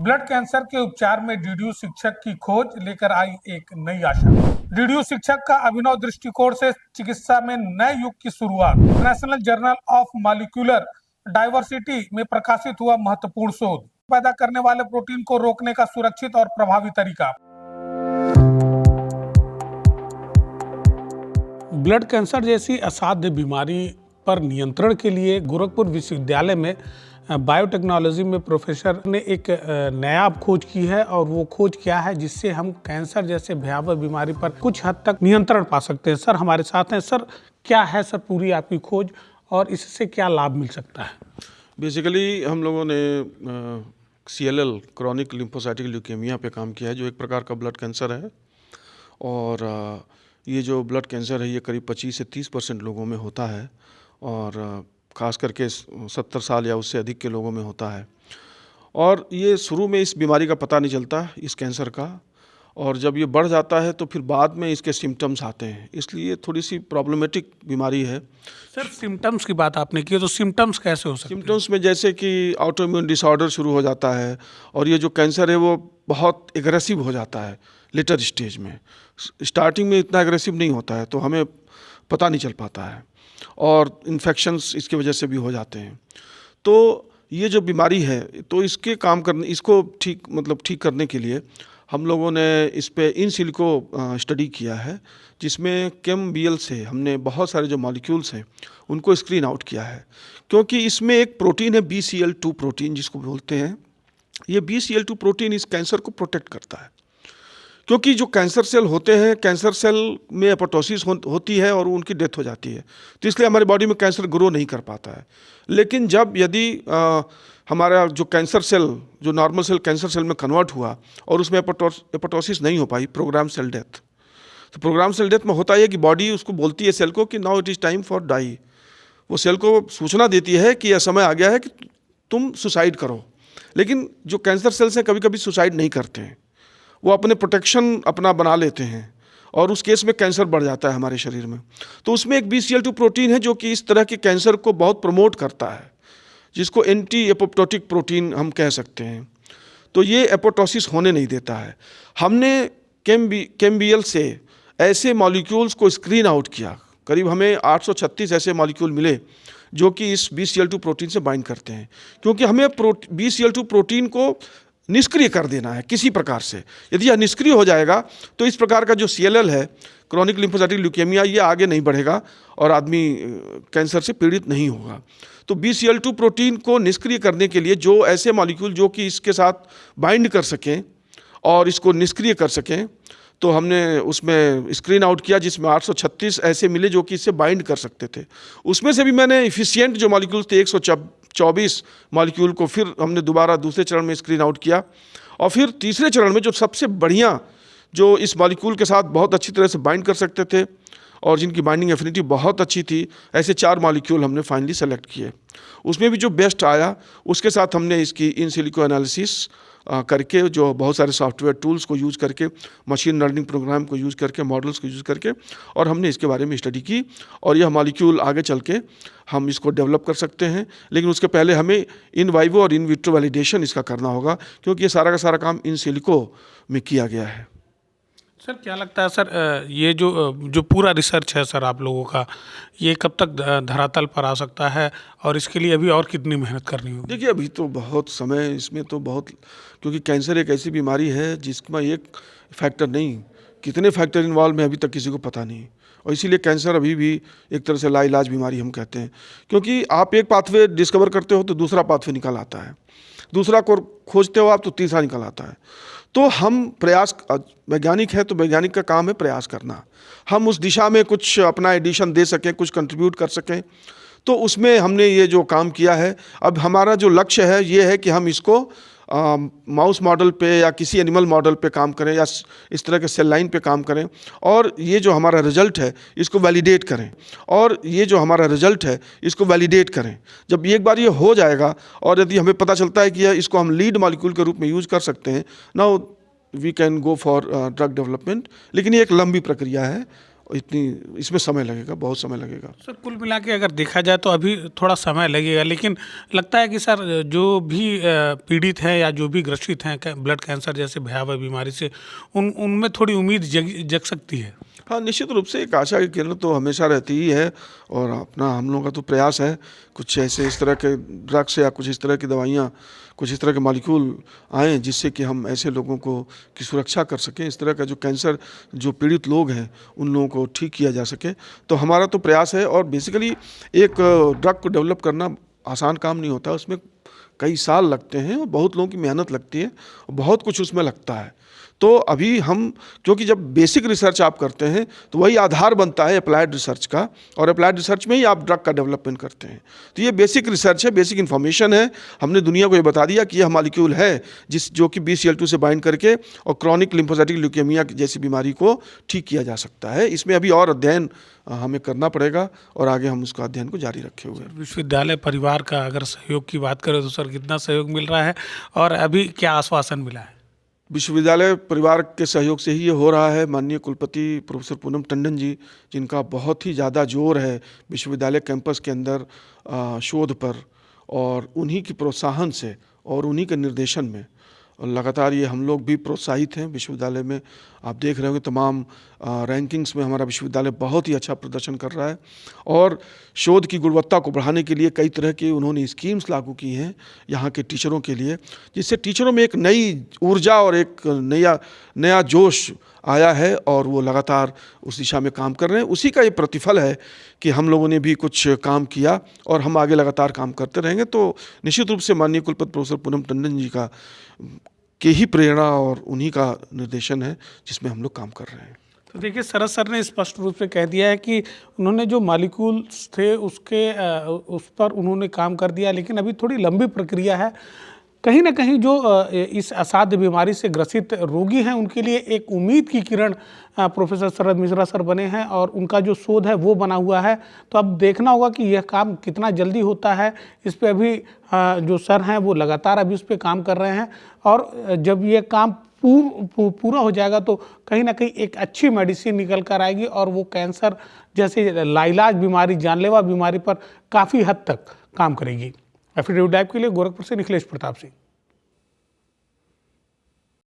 Blood cancer के उपचार में डीडीयू शिक्षक की खोज लेकर आई एक नई आशा। डीडीयू शिक्षक का अभिनव दृष्टिकोण से चिकित्सा में नए युग की शुरुआत। National journal of molecular diversity में प्रकाशित हुआ महत्वपूर्ण शोध। पैदा करने वाले प्रोटीन को रोकने का सुरक्षित और प्रभावी तरीका। ब्लड कैंसर जैसी असाध्य बीमारी पर नियंत्रण के लिए गोरखपुर विश्वविद्यालय में बायोटेक्नोलॉजी में प्रोफेसर ने एक नया खोज की है। और वो खोज क्या है जिससे हम कैंसर जैसे भयावह बीमारी पर कुछ हद तक नियंत्रण पा सकते हैं। सर हमारे साथ हैं। सर क्या है सर पूरी आपकी खोज और इससे क्या लाभ मिल सकता है? बेसिकली हम लोगों ने CLL क्रॉनिक लिम्फोसाइटिक ल्यूकेमिया पे काम किया है, जो एक प्रकार का ब्लड कैंसर है। और ये जो ब्लड कैंसर है ये करीब 25 से 30% लोगों में होता है और ख़ास करके 70 साल या उससे अधिक के लोगों में होता है। और ये शुरू में इस बीमारी का पता नहीं चलता इस कैंसर का, और जब ये बढ़ जाता है तो फिर बाद में इसके सिम्टम्स आते हैं, इसलिए थोड़ी सी प्रॉब्लमेटिक बीमारी है। सर सिम्टम्स की बात आपने की, तो सिम्टम्स कैसे हो सकते हैं? सिम्टम्स में जैसे कि ऑटोइम्यून डिसऑर्डर शुरू हो जाता है, और ये जो कैंसर है वो बहुत एग्रेसिव हो जाता है लेटर स्टेज में। स्टार्टिंग में इतना एग्रेसिव नहीं होता है तो हमें पता नहीं चल पाता है, और इन्फेक्शंस इसकी वजह से भी हो जाते हैं। तो ये जो बीमारी है तो इसके इसको ठीक करने के लिए हम लोगों ने इस पे इन सिलिको स्टडी किया है, जिसमें ChemBL से हमने बहुत सारे जो मॉलिक्यूल्स हैं उनको स्क्रीन आउट किया है। क्योंकि इसमें एक प्रोटीन है BCL2 प्रोटीन जिसको बोलते हैं। ये BCL2 प्रोटीन इस कैंसर को प्रोटेक्ट करता है, क्योंकि जो कैंसर सेल होते हैं, कैंसर सेल में एपोप्टोसिस होती है और उनकी डेथ हो जाती है, तो इसलिए हमारी बॉडी में कैंसर ग्रो नहीं कर पाता है। लेकिन जब यदि हमारा जो कैंसर सेल जो नॉर्मल सेल कैंसर सेल में कन्वर्ट हुआ और उसमें एपोप्टोसिस नहीं हो पाई, प्रोग्राम सेल डेथ, तो प्रोग्राम सेल डेथ में होता है कि बॉडी उसको बोलती है सेल को कि now it is time for die. वो सेल को सूचना देती है कि यह समय आ गया है कि तुम सुसाइड करो। लेकिन जो कैंसर सेल्स हैं कभी कभी सुसाइड नहीं करते हैं, वो अपने प्रोटेक्शन अपना बना लेते हैं, और उस केस में कैंसर बढ़ जाता है हमारे शरीर में। तो उसमें एक BCL2 प्रोटीन है जो कि इस तरह के कैंसर को बहुत प्रमोट करता है, जिसको एंटी एपोप्टोटिक प्रोटीन हम कह सकते हैं। तो ये एपोप्टोसिस होने नहीं देता है। हमने ChemBL से ऐसे मॉलिक्यूल्स को स्क्रीन आउट किया, करीब हमें 836 ऐसे मॉलिक्यूल मिले जो कि इस BCL2 प्रोटीन से बाइंड करते हैं। क्योंकि हमें BCL2 प्रोटीन को निष्क्रिय कर देना है किसी प्रकार से। यदि यह निष्क्रिय हो जाएगा तो इस प्रकार का जो CLL है, क्रॉनिक लिम्फोसाइटिक ल्यूकेमिया, ये आगे नहीं बढ़ेगा और आदमी कैंसर से पीड़ित नहीं होगा। तो BCL2 प्रोटीन को निष्क्रिय करने के लिए जो ऐसे मॉलिक्यूल जो कि इसके साथ बाइंड कर सकें और इसको निष्क्रिय कर सकें, तो हमने उसमें स्क्रीन आउट किया, जिसमें 836 ऐसे मिले जो कि इससे बाइंड कर सकते थे। उसमें से भी मैंने इफिशिएंट जो मॉलिक्यूल्स थे 124 मॉलिक्यूल को फिर हमने दोबारा दूसरे चरण में स्क्रीन आउट किया, और फिर तीसरे चरण में जो सबसे बढ़िया जो इस मॉलिक्यूल के साथ बहुत अच्छी तरह से बाइंड कर सकते थे और जिनकी बाइंडिंग एफिनिटी बहुत अच्छी थी, ऐसे 4 मॉलिक्यूल हमने फाइनली सेलेक्ट किए। उसमें भी जो बेस्ट आया उसके साथ हमने इसकी इन सिलिको एनालिसिस करके, जो बहुत सारे सॉफ्टवेयर टूल्स को यूज़ करके, मशीन लर्निंग प्रोग्राम को यूज़ करके, मॉडल्स को यूज़ करके, और हमने इसके बारे में स्टडी की। और यह मॉलिक्यूल आगे चल के हम इसको डेवलप कर सकते हैं, लेकिन उसके पहले हमें इन वाइवो और इन विट्रो वैलिडेशन इसका करना होगा, क्योंकि ये सारा का सारा काम इन सिलिको में किया गया है। सर क्या लगता है सर, ये जो पूरा रिसर्च है सर आप लोगों का, ये कब तक धरातल पर आ सकता है और इसके लिए अभी और कितनी मेहनत करनी होगी? देखिए अभी तो बहुत समय इसमें तो बहुत, क्योंकि कैंसर एक ऐसी बीमारी है जिसमें एक फैक्टर नहीं, कितने फैक्टर इन्वॉल्व में अभी तक किसी को पता नहीं, और इसीलिए कैंसर अभी भी एक तरह से लाइलाज बीमारी हम कहते हैं। क्योंकि आप एक पाथवे डिस्कवर करते हो तो दूसरा पाथवे निकल आता है, दूसरा को खोजते हो आप तो तीसरा निकल आता है। तो हम प्रयास, वैज्ञानिक है तो वैज्ञानिक का काम है प्रयास करना, हम उस दिशा में कुछ अपना एडिशन दे सकें, कुछ कंट्रीब्यूट कर सकें, तो उसमें हमने ये जो काम किया है। अब हमारा जो लक्ष्य है ये है कि हम इसको माउस मॉडल पे या किसी एनिमल मॉडल पे काम करें, या इस तरह के सेल लाइन पे काम करें, और ये जो हमारा रिजल्ट है इसको वैलिडेट करें, और ये जो हमारा रिजल्ट है इसको वैलिडेट करें। जब एक बार ये हो जाएगा और यदि हमें पता चलता है कि इसको हम लीड मॉलिक्यूल के रूप में यूज़ कर सकते हैं, now we can go for drug development. लेकिन ये एक लंबी प्रक्रिया है, इतनी इसमें समय लगेगा, बहुत समय लगेगा। सर कुल मिला के अगर देखा जाए तो अभी थोड़ा समय लगेगा, लेकिन लगता है कि सर जो भी पीड़ित हैं या जो भी ग्रसित हैं ब्लड कैंसर जैसे भयावह बीमारी से उनमें थोड़ी उम्मीद जग सकती है। हाँ, निश्चित रूप से एक आशा की किरण तो हमेशा रहती ही है, और अपना हम लोगों का तो प्रयास है कुछ ऐसे इस तरह के ड्रग्स या कुछ इस तरह की दवाइयाँ, कुछ इस तरह के मॉलिक्यूल आएँ जिससे कि हम ऐसे लोगों को की सुरक्षा कर सकें, इस तरह का जो कैंसर जो पीड़ित लोग हैं उन लोगों को ठीक किया जा सके। तो हमारा तो प्रयास है, और बेसिकली एक ड्रग को डेवलप करना आसान काम नहीं होता, उसमें कई साल लगते हैं और बहुत लोगों की मेहनत लगती है, और बहुत कुछ उसमें लगता है। तो अभी हम, क्योंकि जब बेसिक रिसर्च आप करते हैं तो वही आधार बनता है अप्लाइड रिसर्च का, और अप्लाइड रिसर्च में ही आप ड्रग का डेवलपमेंट करते हैं। तो ये बेसिक रिसर्च है, बेसिक इन्फॉर्मेशन है। हमने दुनिया को ये बता दिया कि यह मॉलिक्यूल है जो कि BCL2 से बाइंड करके और क्रॉनिक लिम्फोसाइटिक ल्यूकेमिया जैसी बीमारी को ठीक किया जा सकता है। इसमें अभी और अध्ययन हमें करना पड़ेगा, और आगे हम उसका अध्ययन को जारी रखे हुए हैं। विश्वविद्यालय परिवार का अगर सहयोग की बात करें तो सर कितना सहयोग मिल रहा है और अभी क्या आश्वासन मिला है? विश्वविद्यालय परिवार के सहयोग से ही ये हो रहा है। माननीय कुलपति प्रोफेसर पूनम टंडन जी, जिनका बहुत ही ज़्यादा जोर है विश्वविद्यालय कैंपस के अंदर शोध पर, और उन्हीं की प्रोत्साहन से और उन्हीं के निर्देशन में लगातार ये हम लोग भी प्रोत्साहित हैं। विश्वविद्यालय में आप देख रहे होंगे तमाम रैंकिंग्स में हमारा विश्वविद्यालय बहुत ही अच्छा प्रदर्शन कर रहा है, और शोध की गुणवत्ता को बढ़ाने के लिए कई तरह की उन्होंने स्कीम्स लागू की हैं यहाँ के टीचरों के लिए, जिससे टीचरों में एक नई ऊर्जा और एक नया जोश आया है, और वो लगातार उस दिशा में काम कर रहे हैं। उसी का ये प्रतिफल है कि हम लोगों ने भी कुछ काम किया, और हम आगे लगातार काम करते रहेंगे। तो निश्चित रूप से माननीय कुलपति प्रोफेसर पूनम टंडन जी की ही प्रेरणा और उन्हीं का निर्देशन है जिसमें हम लोग काम कर रहे हैं। तो देखिए शरद सर ने स्पष्ट रूप से कह दिया है कि उन्होंने जो मॉलिक्यूल्स थे उस पर उन्होंने काम कर दिया, लेकिन अभी थोड़ी लंबी प्रक्रिया है। कहीं ना कहीं जो इस असाध्य बीमारी से ग्रसित रोगी हैं उनके लिए एक उम्मीद की किरण प्रोफेसर शरद मिश्रा सर बने हैं, और उनका जो शोध है वो बना हुआ है। तो अब देखना होगा कि यह काम कितना जल्दी होता है। इस पे अभी जो सर हैं वो लगातार अभी उस पर काम कर रहे हैं, और जब ये काम पूरा हो जाएगा तो कहीं ना कहीं एक अच्छी मेडिसिन निकल कर आएगी, और वो कैंसर जैसे लाइलाज बीमारी, जानलेवा बीमारी पर काफ़ी हद तक काम करेगी। एफिडेविट टाइप के लिए गोरखपुर से निखिलेश प्रताप सिंह।